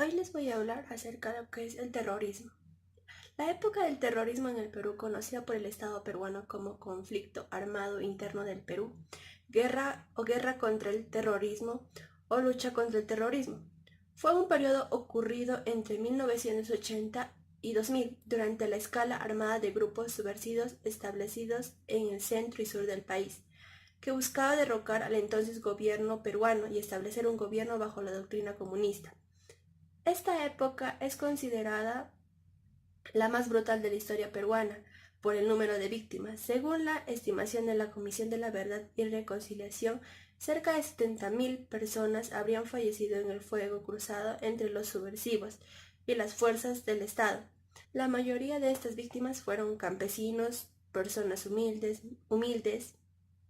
Hoy les voy a hablar acerca de lo que es el terrorismo. La época del terrorismo en el Perú, conocida por el Estado peruano como conflicto armado interno del Perú, guerra contra el terrorismo o lucha contra el terrorismo, fue un periodo ocurrido entre 1980 y 2000 durante la escala armada de grupos subversivos establecidos en el centro y sur del país, que buscaba derrocar al entonces gobierno peruano y establecer un gobierno bajo la doctrina comunista. Esta época es considerada la más brutal de la historia peruana por el número de víctimas. Según la estimación de la Comisión de la Verdad y Reconciliación, cerca de 70.000 personas habrían fallecido en el fuego cruzado entre los subversivos y las fuerzas del Estado. La mayoría de estas víctimas fueron campesinos, personas humildes,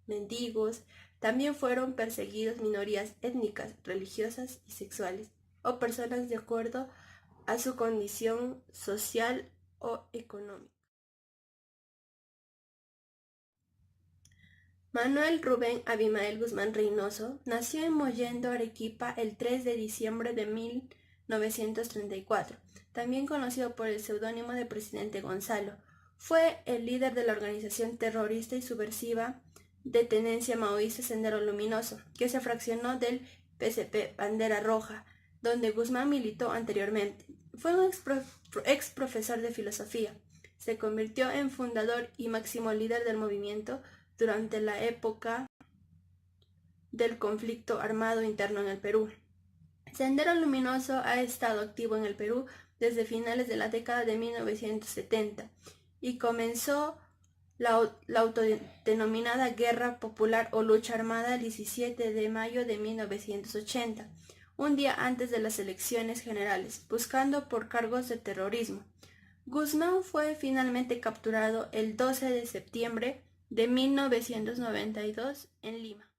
mendigos. También fueron perseguidos minorías étnicas, religiosas y sexuales, o personas de acuerdo a su condición social o económica. Manuel Rubén Abimael Guzmán Reynoso nació en Mollendo, Arequipa, el 3 de diciembre de 1934, también conocido por el seudónimo de Presidente Gonzalo. Fue el líder de la organización terrorista y subversiva de tenencia maoísta Sendero Luminoso, que se fraccionó del PCP Bandera Roja, donde Guzmán militó anteriormente. Fue un ex profesor de filosofía. Se convirtió en fundador y máximo líder del movimiento durante la época del conflicto armado interno en el Perú. Sendero Luminoso ha estado activo en el Perú desde finales de la década de 1970 y comenzó la autodenominada Guerra Popular o Lucha Armada el 17 de mayo de 1980, un día antes de las elecciones generales, buscando por cargos de terrorismo. Guzmán fue finalmente capturado el 12 de septiembre de 1992 en Lima.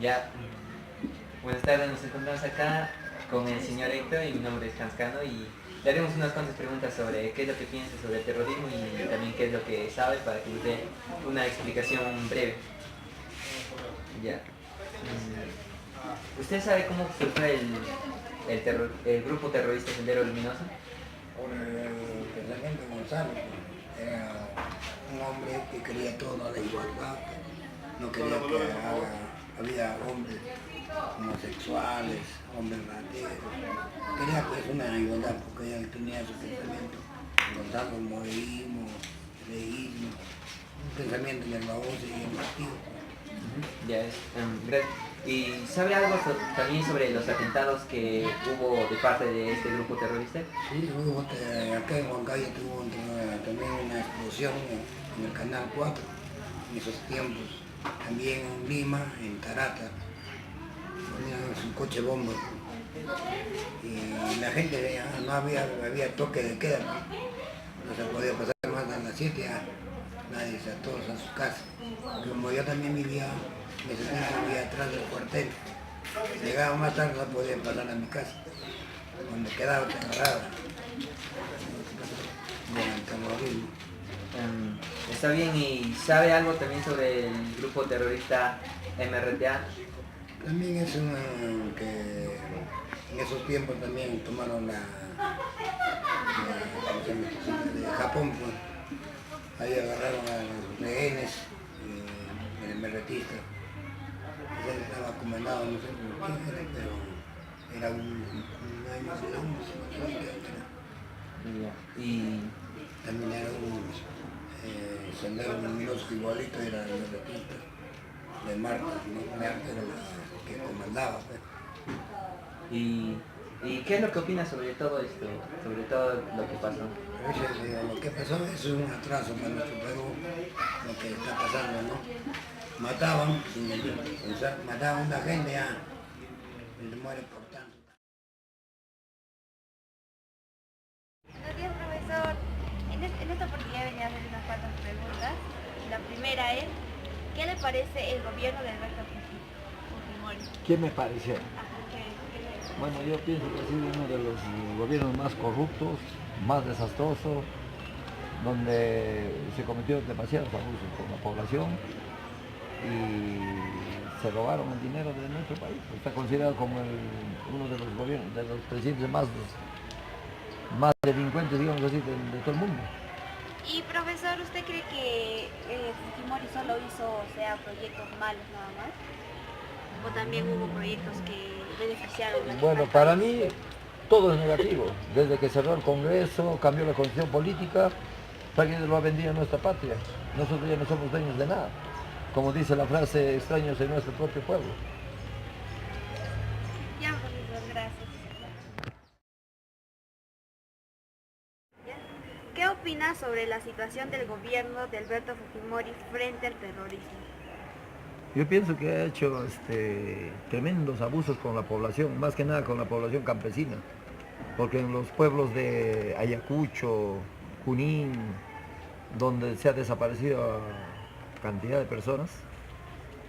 Ya, buenas tardes, nos encontramos acá con el señor Héctor y mi nombre es Hans Cano y le haremos unas cuantas preguntas sobre qué es lo que piensa sobre el terrorismo y también qué es lo que sabe para que nos dé una explicación breve. Ya. ¿Usted sabe cómo surgió el grupo terrorista Sendero Luminoso? Por el pensamiento de Gonzalo, era un hombre que quería toda la igualdad, no quería que había hombres homosexuales, hombres rateros, quería pues una igualdad porque él tenía su pensamiento, Gonzalo, el moreísmo, el leísmo, un pensamiento del baboso y el partido. Ya es, gracias. ¿Y sabe algo también sobre los atentados que hubo de parte de este grupo terrorista? Sí, hubo, acá en Huancayo tuvo también una explosión en el Canal 4 en esos tiempos. También en Lima, en Tarata, ponían su coche bomba. Y la gente no había toque de queda, no se podía pasar más a las 7, nadie, todos a su casa. Como yo también vivía, en ese tiempo vivía atrás del cuartel, llegaba más tarde, no podía pasar a mi casa, donde quedaba te agarraba del terrorismo. Está bien, ¿y sabe algo también sobre el grupo terrorista MRTA? También es que en esos tiempos también tomaron de Japón, pues. Ahí agarraron a los rehenes, el MRTista. Él estaba comandado, no sé por quién era, pero era un año de años, no sé qué era. Y También era un Sendero Luminoso igualito, era el MRTista de Marta, ¿no? Marta era la que comandaba. Pues. ¿Y qué es lo que opina sobre todo esto, sobre todo lo que pasó? Lo que pasó es un atraso para nuestro Perú, lo que está pasando, ¿no? Mataban, sin pensar, mataban a una gente ya, y se muere por tanto. Buenos días, profesor. En esta oportunidad venía a hacer unas cuantas preguntas. La primera es, ¿qué le parece el gobierno de Alberto Fujimori? ¿Qué me pareció? ¿Qué Bueno, yo pienso que ha sido uno de los gobiernos más corruptos, más desastrosos, donde se cometieron demasiados abusos con la población y se robaron el dinero de nuestro país. Está considerado como uno de los gobiernos, de los presidentes más delincuentes, digamos así, de todo el mundo. Y profesor, ¿usted cree que Fujimori solo hizo, o sea, proyectos malos nada más? ¿O también hubo proyectos que beneficiaron a Bueno, para mí todo es negativo. Desde que cerró el Congreso, cambió la constitución política, prácticamente lo ha vendido a nuestra patria. Nosotros ya no somos dueños de nada. Como dice la frase, extraños en nuestro propio pueblo. Ya, profesor, gracias. ¿Qué opina sobre la situación del gobierno de Alberto Fujimori frente al terrorismo? Yo pienso que ha hecho tremendos abusos con la población, más que nada con la población campesina, porque en los pueblos de Ayacucho, Junín, donde se ha desaparecido a cantidad de personas,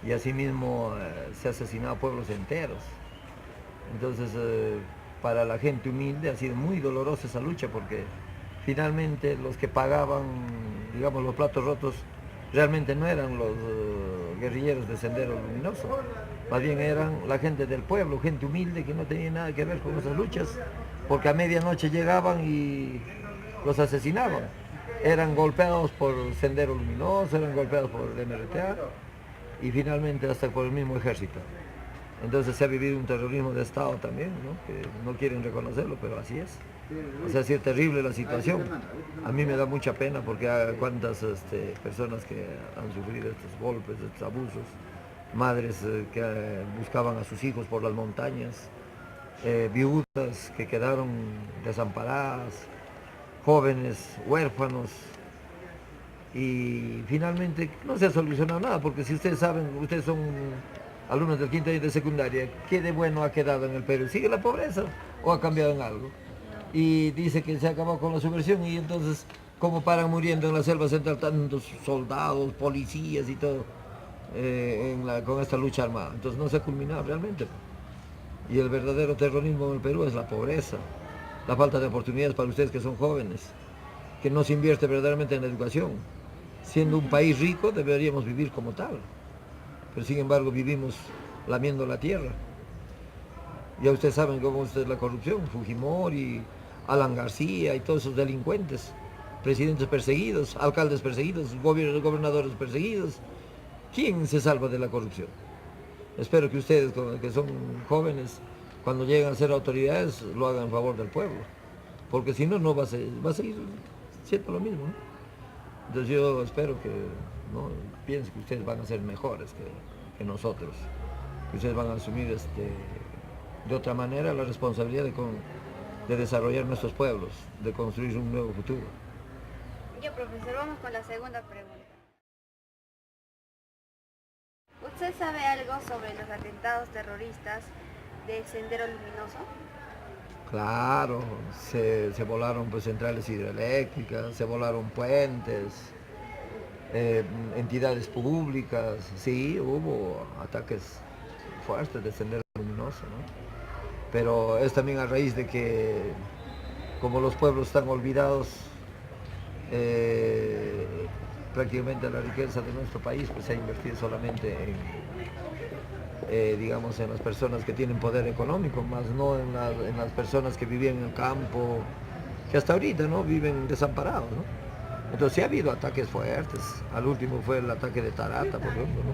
y asimismo se ha asesinado pueblos enteros. Entonces, para la gente humilde ha sido muy dolorosa esa lucha, porque finalmente los que pagaban, digamos, los platos rotos realmente no eran los guerrilleros de Sendero Luminoso, más bien eran la gente del pueblo, gente humilde que no tenía nada que ver con esas luchas, porque a medianoche llegaban y los asesinaban. Eran golpeados por Sendero Luminoso, eran golpeados por el MRTA y finalmente hasta por el mismo ejército. Entonces se ha vivido un terrorismo de Estado también, ¿no? Que no quieren reconocerlo, pero así es. O sea, sí es terrible la situación. A mí me da mucha pena porque hay cuántas personas que han sufrido estos golpes, estos abusos, madres que buscaban a sus hijos por las montañas, viudas que quedaron desamparadas, jóvenes huérfanos, y finalmente no se ha solucionado nada, porque si ustedes saben, ustedes son alumnos del quinto año de secundaria, ¿qué de bueno ha quedado en el Perú? ¿Sigue la pobreza o ha cambiado en algo? Y dice que se ha acabado con la subversión, y entonces, ¿cómo paran muriendo en la selva central tantos soldados, policías y todo con esta lucha armada? Entonces no se ha culminado realmente. Y el verdadero terrorismo en el Perú es la pobreza, la falta de oportunidades para ustedes que son jóvenes, que no se invierte verdaderamente en la educación. Siendo un país rico deberíamos vivir como tal, pero sin embargo vivimos lamiendo la tierra. Ya ustedes saben cómo es la corrupción, Fujimori, Alan García y todos esos delincuentes, presidentes perseguidos, alcaldes perseguidos, gobernadores perseguidos. ¿Quién se salva de la corrupción? Espero que ustedes, que son jóvenes, cuando lleguen a ser autoridades, lo hagan en favor del pueblo, porque si no, no va a seguir siendo lo mismo, ¿no? Entonces yo espero que, ¿no?, pienso que ustedes van a ser mejores que nosotros, que ustedes van a asumir de otra manera la responsabilidad de desarrollar nuestros pueblos, de construir un nuevo futuro. Ya, profesor, vamos con la segunda pregunta. ¿Usted sabe algo sobre los atentados terroristas de Sendero Luminoso? Claro, se volaron pues centrales hidroeléctricas, se volaron puentes, entidades públicas, sí, hubo ataques fuertes de Sendero Luminoso, ¿no? Pero es también a raíz de que, como los pueblos están olvidados, prácticamente la riqueza de nuestro país pues, se ha invertido solamente digamos, en las personas que tienen poder económico, más no en las personas que vivían en el campo, que hasta ahorita no viven desamparados, ¿no? Entonces sí ha habido ataques fuertes. Al último fue el ataque de Tarata, por ejemplo, ¿no?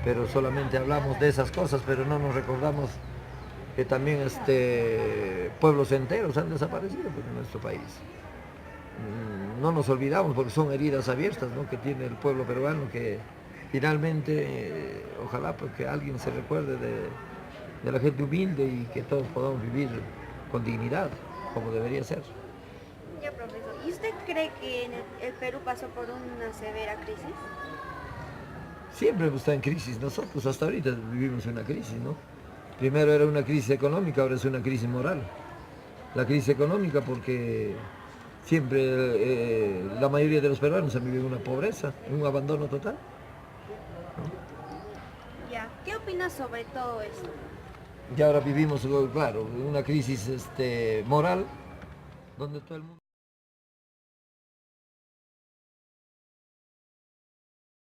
Pero solamente hablamos de esas cosas, pero no nos recordamos que también pueblos enteros han desaparecido pues, en nuestro país. No nos olvidamos porque son heridas abiertas, ¿no?, que tiene el pueblo peruano, que finalmente ojalá pues, que alguien se recuerde de la gente humilde y que todos podamos vivir con dignidad, como debería ser. Ya, profesor. ¿Y usted cree que el Perú pasó por una severa crisis? Siempre hemos estado en crisis nosotros, hasta ahorita vivimos una crisis, ¿no? Primero era una crisis económica, ahora es una crisis moral. La crisis económica porque siempre la mayoría de los peruanos han vivido una pobreza, un abandono total. ¿No? Ya, ¿qué opinas sobre todo esto? Y ahora vivimos, claro, una crisis moral, donde todo el mundo...